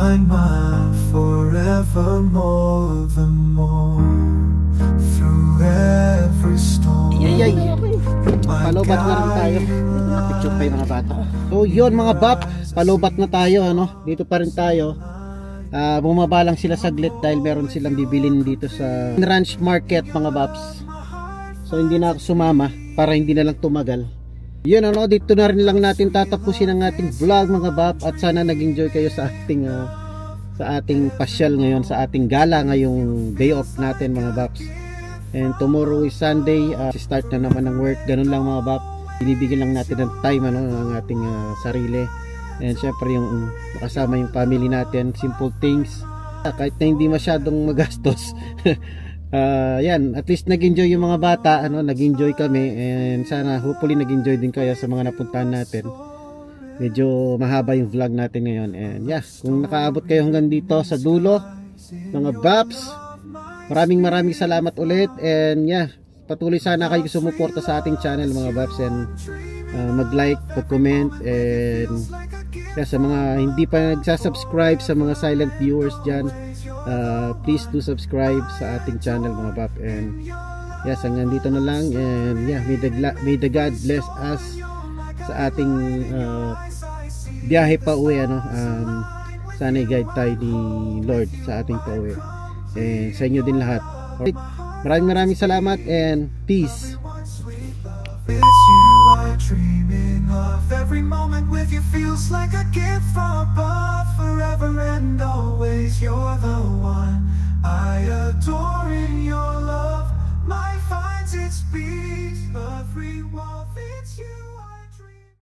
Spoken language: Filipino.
my mind forevermore, the more through every storm. Yay! Palobat na rin tayo. Picture pa yung mga bata. So yun mga bap, palobat na tayo ano. Dito pa rin tayo. Bumaba lang sila saglit dahil meron silang bibilin dito sa ranch market mga baps. So hindi na ako sumama para hindi na lang tumagal. Yun ano, dito na rin lang natin tatapusin ang ating vlog mga bap. At sana nag-enjoy kayo sa ating pasyal ngayon, sa ating gala ngayong day off natin mga baps. And tomorrow is Sunday, start na naman ng work. Ganun lang mga bap, binibigyan lang natin ng time ano, ng ating sarili. And syempre yung makasama yung family natin, simple things, kahit na hindi masyadong magastos. Yan, at least nag-enjoy yung mga bata ano, nag-enjoy kami. And sana hopefully nag-enjoy din kayo sa mga napuntahan natin. Medyo mahaba yung vlog natin ngayon. And yeah, kung nakaabot kayo hanggang dito sa dulo mga baps, maraming salamat ulit. And yeah, patuloy sana kayo sumuporta sa ating channel mga baps. And mag-like, mag-comment. And yeah, sa mga hindi pa nagsasubscribe, sa mga silent viewers dyan, please do subscribe sa ating channel mga bap. And yes, hanggang dito na lang. And yeah, may the God bless us sa ating biyahe pa uwi ano. Sana i-guide tayo ni Lord sa ating pa uwi, and sa inyo din lahat. Alright, maraming salamat and peace. Dreaming of every moment with you feels like a gift from above. Forever and always you're the one I adore. In your love my finds its peace. Everyone